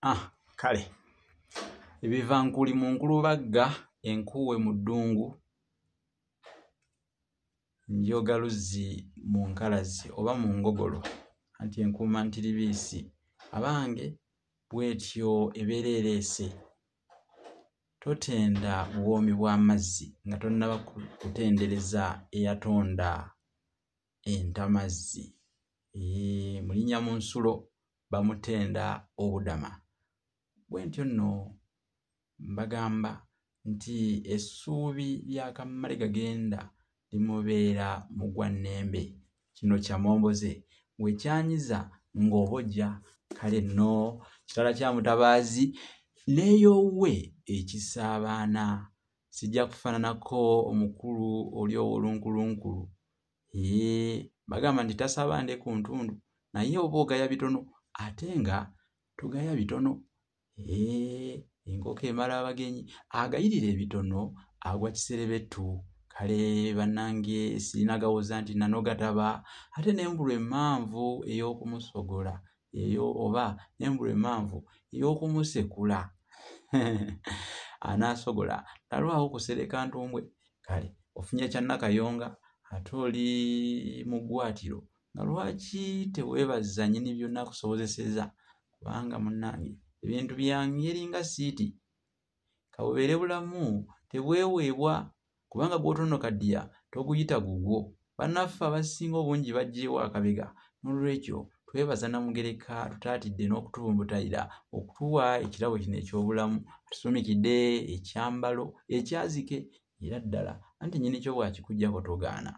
Kale ebivankuli mu nkulubagga, enkuwe mu ddungu, njogaluzzi mu nkalazi oba mu ngogolo, anti enkuuma ntiribiisi abange bw'etyo ebeera ereese. Totenda buwoomi bw'amazzi nga tonnaba kutendereza eyatonda entamazzi. Mu linnya mu nsulo bamutenda obudama. Bwentyo nno mbagamba nti essuubi lya kammale gagenda limubeera mugwa nnembe. Kino kyamomboze wekyanyiza ng'obojja. Kale nno kitala kya mutabaazi neeyowwe ekissa abaana. Sijja kufaananako omukulu oli ow'olunkulunkulu. Bagamba nti tasaba nde ku ntundu, naye oba ogaya bitono ate nga togaya bitono. Enkoko emala abagenyi, agayirira ebitono agwa kiserebettu. Kale bannange sirina gawoza nti nanogataba, ate n'embulu emmanvu ey'okumusogola eyo oba n'embulu emmanvu ey'okumusekula anaasogola talwawo kusereka ntumbwe. Kale ofunye kya Nakayonga ate oli mu ggwaatiro nga lwaki teweebaza nnyini byonna akusobozeseza? Kubanga munnange ebintu bya ngeri nga siiti. Kabubeere bulamu tebweweebwa, kubanga gw'otonokaddiya toguyita gugwo. Bannaffe abasinga obungi baggyeewo akabega. N'olwekyo twebaza Namugereka tutaatidde n'okutubutayira okutuwa ekirabo kino eky'obulamu. Atusumikidde ekyambalo ekyazike era ddala anti nnyini kyo bw'akikuggyako togaana.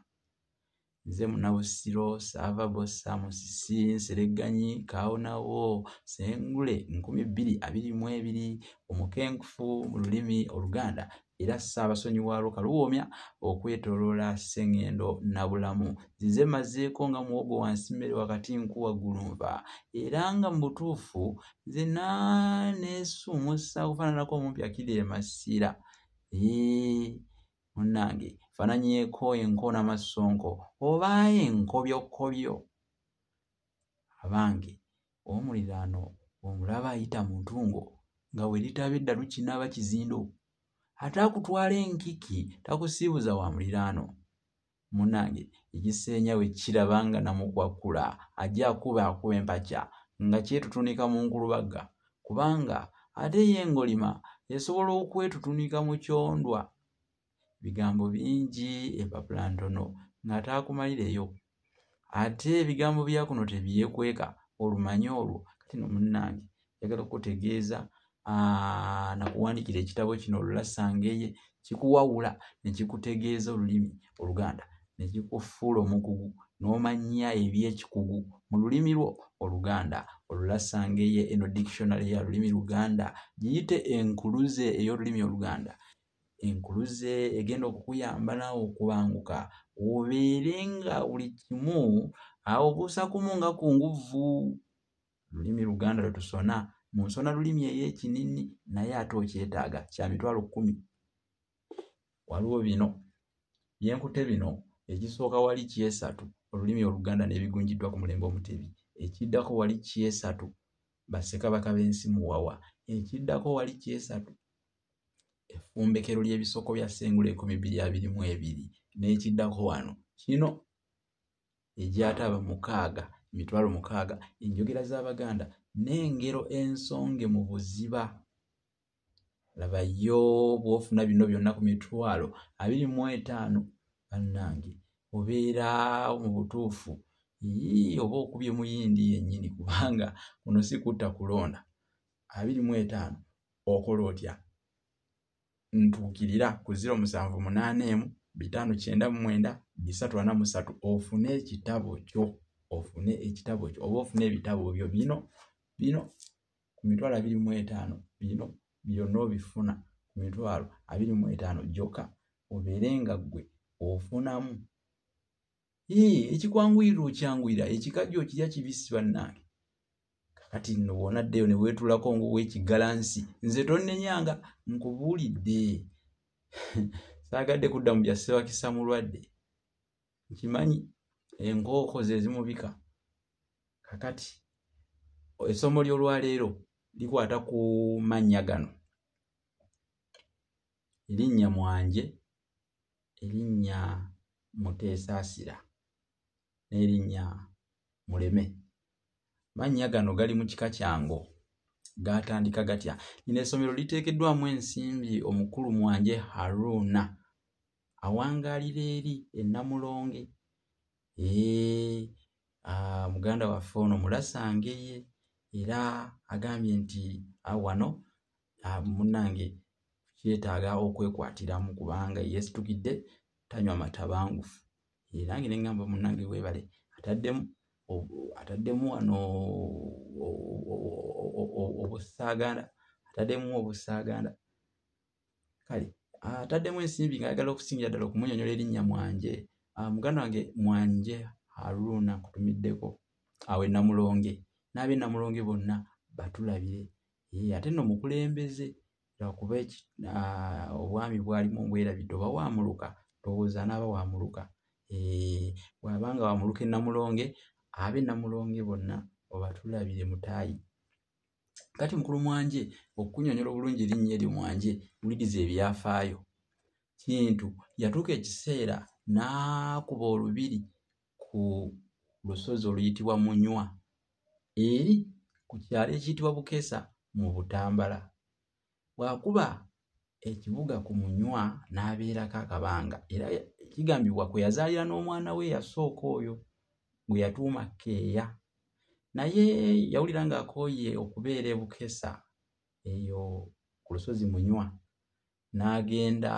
Nze Munnabusiro Saava Bossa Musisi Nseregganyi Kaawonawo Ssengule 2022 omukenkufu mu lulimi Oluganda era Ssaabasonyiwa Kaluwoomya okwetooloola Ssengendo Nabulamu. Nzize mazeeko nga muwogo wansi mmere wakati nkuwaggulu nva era nga mu butuufu nze neesumusa okufaananako omumpi akirira Masira. Munnange faananyeeko enkoona Masonko oba enkobyokobyo. Abange omuliraano omulaba ayita mu ntungo nga we litaba edda lukinaaba kizindo, ate akutwala enkiki takusiibuza wa muliraano. Munnange ekiseenya we kiraba nga namukwakula ajja akuba empakya nga kyetutunika mu nkulubagga, kubanga ate ye engolima esobola okwetutunika mu kyondwa. Bigambo bingi empapula ntono ng'ataakumalireyo. Ate ebigambo bya kuno tebyekweka olumanyi olwo. Kati no munnange njagala okutegeeza nakuwandiikira ekitabo kino Olulasangeye kikuwawula ne kikutegeeza olulimi Oluganda ne kikufuula omukugu n'omanya eby'ekikugu mu lulimi lwo Oluganda. Olulasangeye eno dictionary ya lulimi Luganda giyite enkuluze ey'olulimi Oluganda. Enkuluze egenda okukuyamba naawe okubanguka obeere nga buli kimu obuusa kumu nga ku nguvu. Lulimi Luganda lwe tusona mu nsona lulimi ey'ekinini naye ate okyetaaga kya mitwalo 10. Waliwo bino byenkute bino, ekisooka wali kyesatu olulimi Oluganda n'ebigunjiddwa ku mulembe Omutebi, ekiddako wali kyesatu bassekabaka b'ensi Muwawa, ekiddako wali kyesatu effumbekero ly'ebisoko bya Ssengule 2022, n'ekiddako wano kino egyataba 6 emitwalo 6 enjogera z'Abaganda n'engero ensonge mu buziba. Labayo bw'ofuna bino byonna ku mitwalo 25 bannange obeera mu butuufu oba okubye muyindi yennyini, kubanga kuno si kutta kulonda. 25 okola otya? Ntuukirira ku 0781599343 ofune ekitabo kyo, ofune ekitabo kyo oba ofune ebitabo byo bino ku mitwalo 25 bino byonna obifuna ku mitwalo 25 gyokka, obeere nga ggwe ofunamu. Ekikwanguyira okyanguyira, ekikajjo okirya kibisi bannange. Kakati nno bw'onaddeyo ne weetulako ng'ow'ekigalansi nze tonnenyanga nkubuulidde. Saagadde kudda mu bya Ssebakisa Mulwadde, nkimanyi enkooko ze zimubika. Kakati essomo ly'olwaleero likwata ku mannya gano: erinnya Mwanje, erinnya Muteesaasira n'erinnya Muleme. Mannya gano gali mu kika kyango. Gatandika gatya? Lino essomero liteekeddwamu ensimbi omukulu Mwanje Haruna awangaalira eri e Namulonge. Muganda waffe ono mulasangeye era agambye nti wano munnange kyetaaga okwekwatiramu kubanga yeesitukidde tanywa matabangufu. Nange ne ngamba munnange weebale ataddemu wano obusaaganda kale ataddemu ensimbi ng'ayagala okusingira ddala okumunnyonnyola erinnya Mwanje. Muganda wange Mwanje Haruna kutumiddeko awe Namulonge n'ab'e Namulonge bonna batulabire. Ate nno mukulembeze lwakuba obwami bwalimu bwerabidde oba waamuluka ndowooza n'aba waamuluka. Bw'abanga waamuluka e Namulonge ab'e Namulonge bonna obatulabire mutaayi. Kati mukulu Mwanje okukunnyonnyola obulungi erinnya eryo Mwanje wuliriza ebyafaayo. Kintu yatuuka ekiseera n'akuba olubiri ku lusozi oluyitibwa Munywa eri ku kyalo ekiyitibwa Bukesa mu Butambala. Bw'akuba ekibuga ku Munywa n'abeerako akabanga era kigambibwa kwe yazaalira n'omwana we yasooka oyo gwe yatuuma Keeya. Naye yawulira ng'akooye okubeera e Bukesa eyo ku lusozi Munywa n'agenda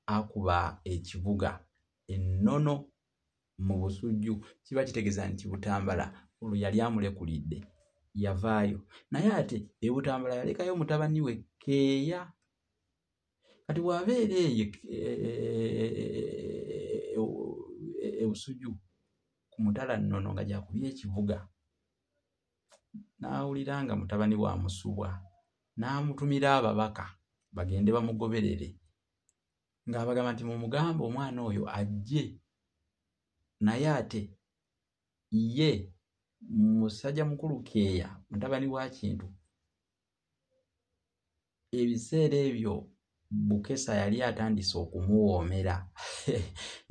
akuba ekibuga ennono mu Busujju. Kiba kitegeeza nti Butambala olwo yali amulekulidde yavaayo. Naye ate e Butambala yalekayo mutabani we Keeya. Kati bw'abeera eyo e Busujju ku mutala nnono nga gyakubye ekibuga n'awulira nga mutabani bw'amusubwa n'amutumira ababaka bagende bamugoberere ng'abagamba nti mumugamba omwana oyo ajje. Naye ate ye musajja mukulu Keeya mutabani wa Kintu ebiseera ebyo Bukesa yali atandise okumuwoomera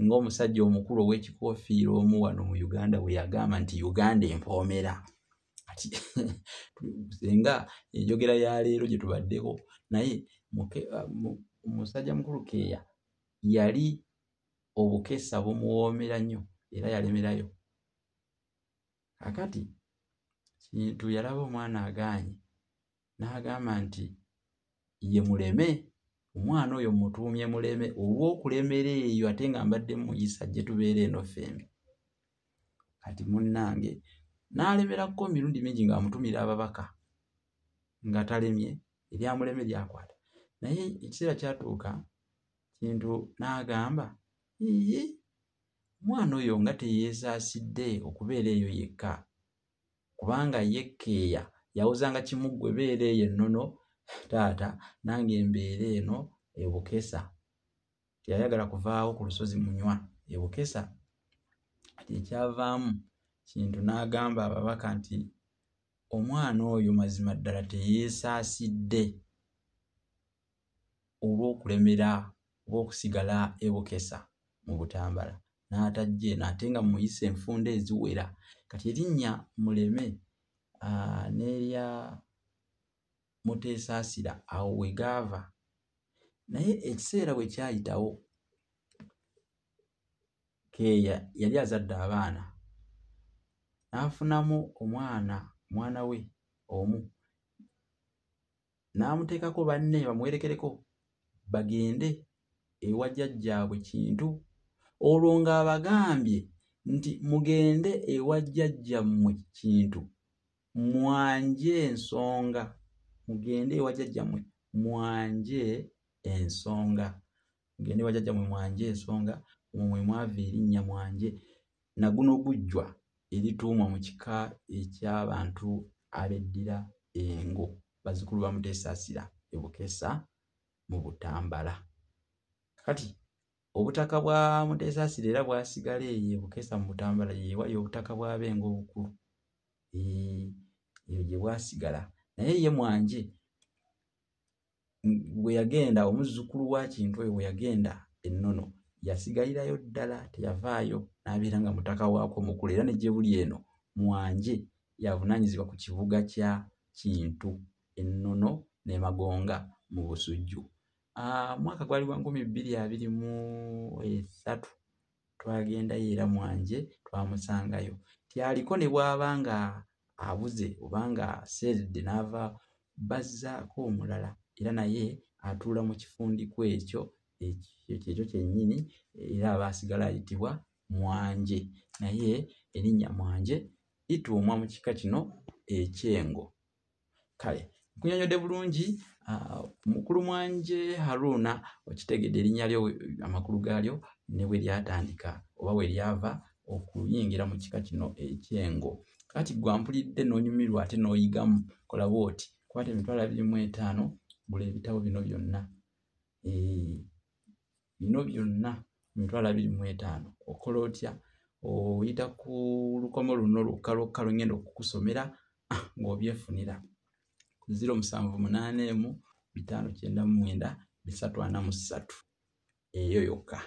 ng'omusajja omukulu ow'ekikoofiira omu wano mu Uganda bwe yagamba nti Uganda empoomera. Kati senga enjogera ya leero gye tubaddeko, naye omusajja mukulu Keeya yali Obukesa bumuwoomera nnyo era yalemerayo. Kakati Kintu yalaba omwana agaanye n'agamba nti ye Muleme, omwana oyo mutuumye Muleme olw'okulemera eyo ate nga mbadde muyisa gye tubeera eno ffembi. Kati munnange n'alemerako mirundi mingi ng'amutumira ababaka nga talemye eryamuleme lyakwata. Naye ekiseera kyatuuka Kintu n'agamba omwana oyo nga teyeesaasidde okubeera eyo yekka kubanga ye Keeya yawuzanga kimuggwe beera eyo ennono taata nange embeera eno e Bukesa. Teyayagala kuvaawo ku lusozi Munywa e Bukesa. Kati ekyavaamu Kintu n'agamba ababaka nti omwana oyo mazima ddala teyeesaasidde olw'okulemera oba okusigala e Bukesa mu Butambala n'atajje n'ate nga muyise enfunda eziwera. Kati erinnya Muleme n'erya Muteesaasira awo we gaava. Naye ekiseera bwe kyayitawo Keeya yali azadde abaana n'afunamu mwana we omu n'amuteekako banne bamuwerekereko bagende ewa jjajjaabwe Kintu. Olwo ng'abagambye nti mugende ewa jjajjammwe Kintu mwanje ensonga. Mugende ewa jjajjammwe mwanje ensonga. Mugende ewa jjajjammwe mwanje ensonga. Mwe mwava erinnya Mwanje. Na guno gujjwa erituumwa mu kika eky'abantu abeddira engo bazzukulu ba Muteesaasira e Bukesa mu Butambala. Kati obutaka bwa Muteesaasira era bwasigala eyo e Bukesa mu Butambala ye wali obutaka bw'abengo obukulu. Eyo gye bwasigala. naye ye Mwanje bwe yagenda omuzzukulu wa Kintu oyo bwe yagenda ennono yasigalirayo ddala teyavaayo n'abeera nga mutaka waako mukulu era ne gye buli eno Mwanje yavunaanyizibwa ku kibuga kya Kintu ennono ne Magonga mu Busujju. Mwaka gwali gwa 2023 twagendayo era Mwanje twamusangayo. Tyaliko ne bw'aba nga abuze oba nga aseeredde n'ava bazzaako omulala era naye atuula mu kifundiko ekyo kyennyini era aba asigala ayitibwa Mwanje. Naye erinnya Mwanje lituumwa mu kika kino ekyengo. Kale nkunyonyodde bulungi mukulu Mwanje Haruna okitegedde erinnya lyo amakulu gaalyo ne bwe lyatandika oba bwe lyava okuyingira mu kika kino ekyengo. Kati gwampulidde n'onyumirwa ate n'oyigamu kola bw'oti kwata $25 gula ebitabo bino byonna. Bino byonna $25 okola otya? Oyita ku lukomo luno lwokka lwengenda okukusomera ng'obyefunira ku 078 599 343 eyo yokka.